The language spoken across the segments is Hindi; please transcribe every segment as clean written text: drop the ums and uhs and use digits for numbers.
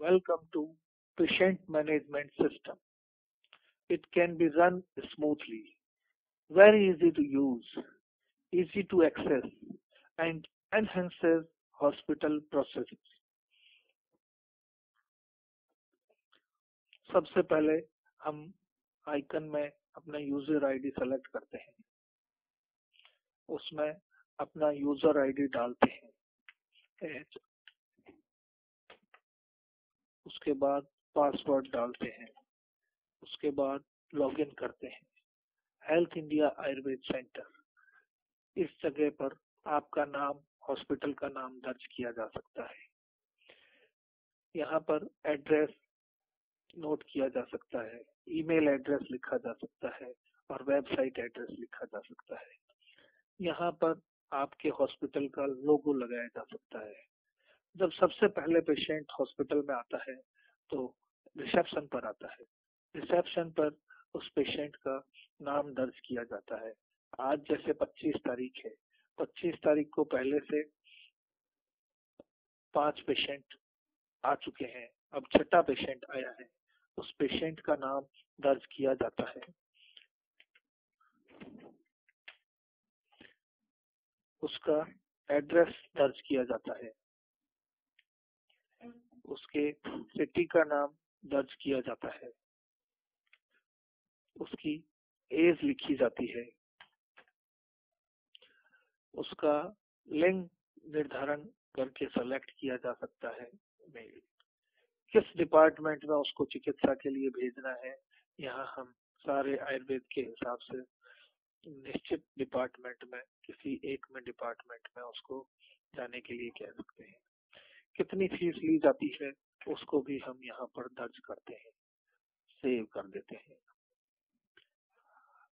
Welcome to Patient Management System. It can be run smoothly, very easy to use, easy to access, and enhances hospital processes. सबसे पहले हम आइकन में अपना यूजर आईडी सेलेक्ट करते हैं, उसमें अपना यूजर आईडी डालते हैं, उसके बाद पासवर्ड डालते हैं, उसके बाद लॉगिन करते हैं। हेल्थ इंडिया आयुर्वेद सेंटर, इस जगह पर आपका नाम, हॉस्पिटल का नाम दर्ज किया जा सकता है। यहाँ पर एड्रेस नोट किया जा सकता है, ईमेल एड्रेस लिखा जा सकता है और वेबसाइट एड्रेस लिखा जा सकता है। यहाँ पर आपके हॉस्पिटल का लोगो लगाया जा सकता है। जब सबसे पहले पेशेंट हॉस्पिटल में आता है तो रिसेप्शन पर आता है। रिसेप्शन पर उस पेशेंट का नाम दर्ज किया जाता है। आज जैसे 25 तारीख है, 25 तारीख को पहले से 5 पेशेंट आ चुके हैं, अब छठा पेशेंट आया है। उस पेशेंट का नाम दर्ज किया जाता है, उसका एड्रेस दर्ज किया जाता है, उसके सिटी का नाम दर्ज किया जाता है, उसकी एज लिखी जाती है, उसका लिंग निर्धारण करके सेलेक्ट किया जा सकता है, किस डिपार्टमेंट में उसको चिकित्सा के लिए भेजना है। यहाँ हम सारे आयुर्वेद के हिसाब से निश्चित डिपार्टमेंट में, किसी एक में डिपार्टमेंट में उसको जाने के लिए कह सकते हैं। कितनी फीस ली जाती है उसको भी हम यहाँ पर दर्ज करते हैं, सेव कर देते हैं।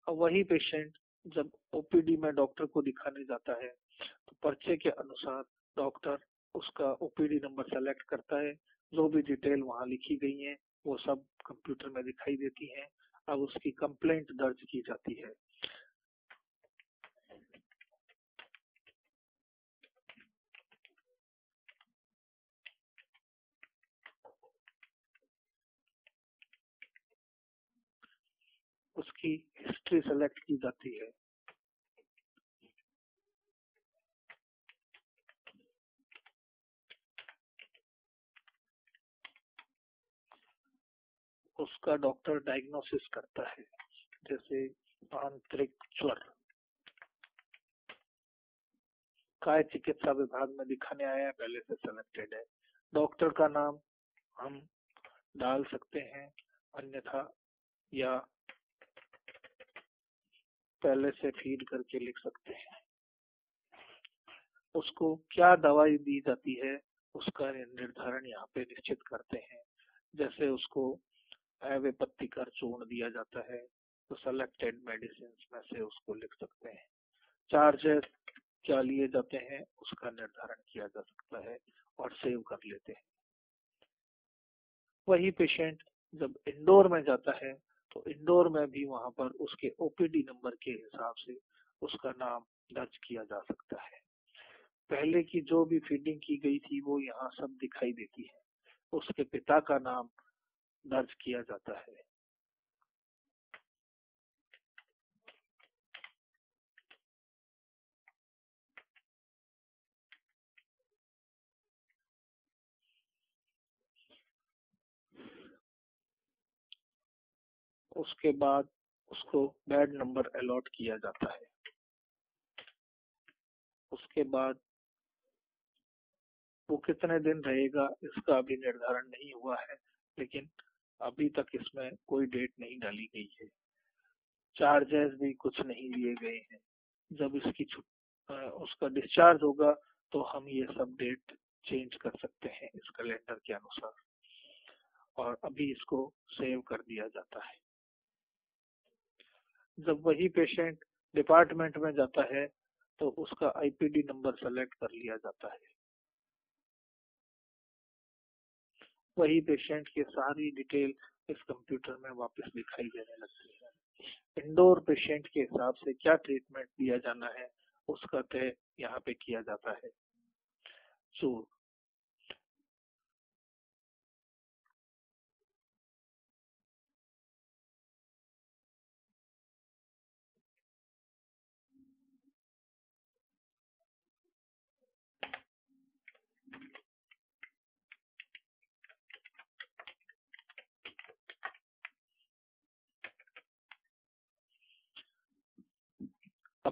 अब वही पेशेंट जब ओपीडी में डॉक्टर को दिखाने जाता है तो पर्चे के अनुसार डॉक्टर उसका ओपीडी नंबर सेलेक्ट करता है। जो भी डिटेल वहाँ लिखी गई है वो सब कंप्यूटर में दिखाई देती है। अब उसकी कंप्लेंट दर्ज की जाती है। उसकी हिस्ट्री सेलेक्ट की जाती है। उसका डॉक्टर डायग्नोसिस करता है, जैसे आंतरिक ज्वर, काय चिकित्सा विभाग में दिखाने आया है, पहले से सेलेक्टेड है। डॉक्टर का नाम हम डाल सकते हैं, अन्यथा या पहले से फीड करके लिख सकते हैं। उसको क्या दवाई दी जाती है उसका निर्धारण यहाँ पे निश्चित करते हैं। जैसे उसको एविपत्तिकर चूर्ण दिया जाता है तो सेलेक्टेड मेडिसिन में से उसको लिख सकते हैं। चार्जेस क्या लिए जाते हैं उसका निर्धारण किया जा सकता है और सेव कर लेते हैं। वही पेशेंट जब इंडोर में जाता है तो इंडोर में भी वहां पर उसके ओपीडी नंबर के हिसाब से उसका नाम दर्ज किया जा सकता है। पहले की जो भी फीडिंग की गई थी वो यहाँ सब दिखाई देती है। उसके पिता का नाम दर्ज किया जाता है। उसके बाद उसको बेड नंबर अलॉट किया जाता है। उसके बाद वो कितने दिन रहेगा इसका अभी निर्धारण नहीं हुआ है, लेकिन अभी तक इसमें कोई डेट नहीं डाली गई है। चार्जेस भी कुछ नहीं लिए गए हैं। जब इसकी उसका डिस्चार्ज होगा तो हम ये सब डेट चेंज कर सकते हैं इस कैलेंडर के अनुसार, और अभी इसको सेव कर दिया जाता है। जब वही पेशेंट डिपार्टमेंट में जाता है तो उसका आईपीडी नंबर सेलेक्ट कर लिया जाता है। वही पेशेंट की सारी डिटेल इस कंप्यूटर में वापस दिखाई देने लगती है। इंडोर पेशेंट के हिसाब से क्या ट्रीटमेंट दिया जाना है उसका तय यहाँ पे किया जाता है। सो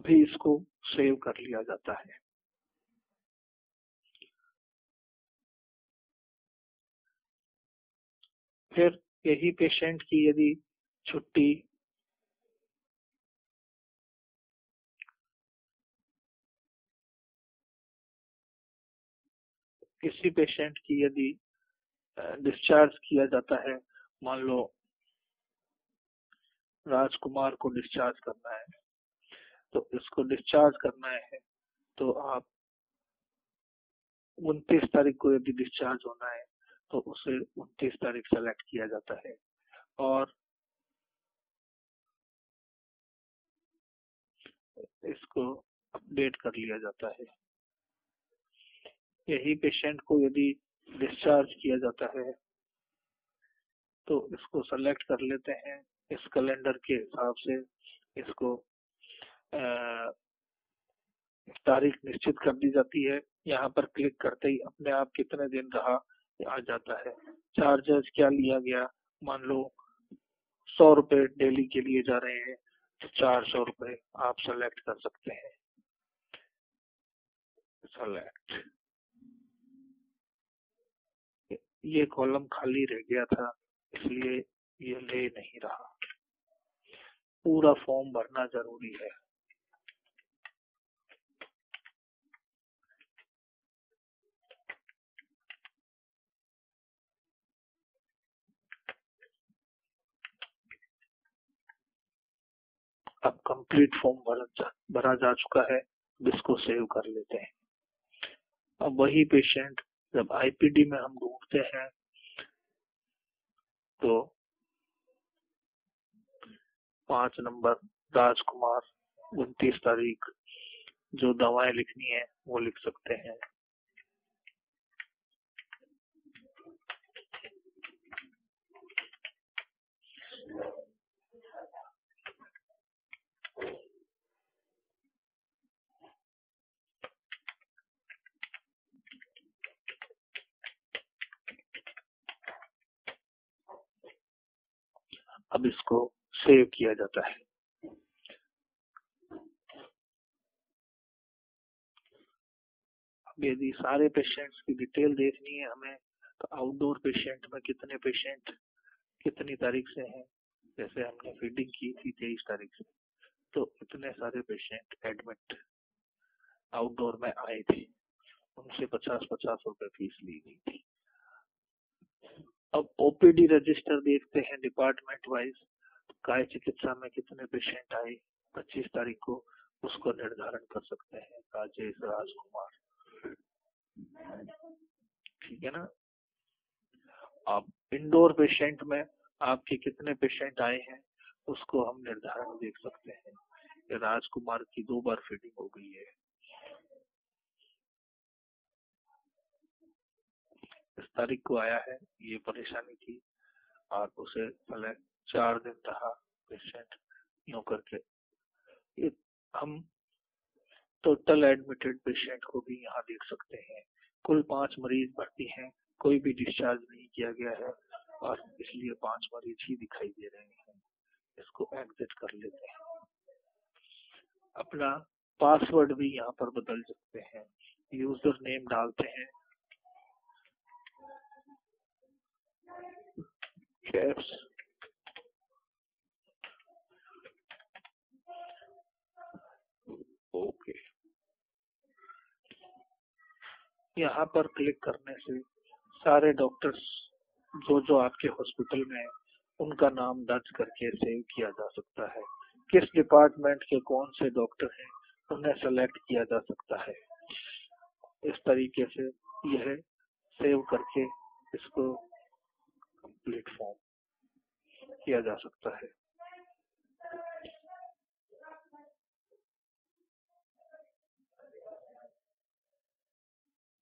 भी इसको सेव कर लिया जाता है। फिर यही पेशेंट की यदि छुट्टी किसी पेशेंट की यदि डिस्चार्ज किया जाता है, मान लो राजकुमार को डिस्चार्ज करना है, तो इसको डिस्चार्ज करना है तो आप 29 तारीख को यदि डिस्चार्ज होना है तो उसे 29 तारीख सेलेक्ट किया जाता है और इसको अपडेट कर लिया जाता है। यही पेशेंट को यदि डिस्चार्ज किया जाता है तो इसको सेलेक्ट कर लेते हैं, इस कैलेंडर के हिसाब से इसको तारीख निश्चित कर दी जाती है। यहाँ पर क्लिक करते ही अपने आप कितने दिन रहा आ जाता है। चार्जेस क्या लिया गया, मान लो 100 रुपए डेली के लिए जा रहे हैं तो 400 रुपए आप सेलेक्ट कर सकते हैं। सेलेक्ट, ये कॉलम खाली रह गया था इसलिए ये ले नहीं रहा। पूरा फॉर्म भरना जरूरी है। अब कंप्लीट फॉर्म भरा जा चुका है, इसको सेव कर लेते हैं। अब वही पेशेंट जब आईपीडी में हम ढूंढते हैं तो 5 नंबर राजकुमार 29 तारीख जो दवाएं लिखनी है वो लिख सकते हैं। अब इसको सेव किया जाता है। अब यदि सारे पेशेंट्स की डिटेल देखनी है हमें तो आउटडोर पेशेंट में कितने पेशेंट कितनी तारीख से हैं, जैसे हमने फीडिंग की थी 23 तारीख से, तो इतने सारे पेशेंट एडमिट आउटडोर में आए थे, उनसे 50-50 रुपए फीस ली गई थी। अब ओपीडी रजिस्टर देखते हैं डिपार्टमेंट वाइज, काय चिकित्सा में कितने पेशेंट आए 25 तारीख को, उसको निर्धारण कर सकते हैं राजेश राजकुमार। ठीक है ना। अब इंडोर पेशेंट में आपके कितने पेशेंट आए हैं उसको हम निर्धारण देख सकते हैं। राजकुमार की 2 बार फीडिंग हो गई है, इस तारीख को आया है, ये परेशानी थी और उसे पहले 4 दिन रहा पेशेंट, यूं करके ये हम टोटल एडमिटेड पेशेंट को भी यहाँ देख सकते हैं। कुल 5 मरीज भर्ती हैं, कोई भी डिस्चार्ज नहीं किया गया है और इसलिए 5 मरीज ही दिखाई दे रहे हैं। इसको एग्जिट कर लेते हैं। अपना पासवर्ड भी यहाँ पर बदल सकते हैं, यूजर नेम डालते हैं कैप्स ओके। यहाँ पर क्लिक करने से सारे डॉक्टर्स जो आपके हॉस्पिटल में है उनका नाम दर्ज करके सेव किया जा सकता है। किस डिपार्टमेंट के कौन से डॉक्टर हैं उन्हें सेलेक्ट किया जा सकता है। इस तरीके से यह सेव करके इसको कंप्लीट फॉर्म किया जा सकता है।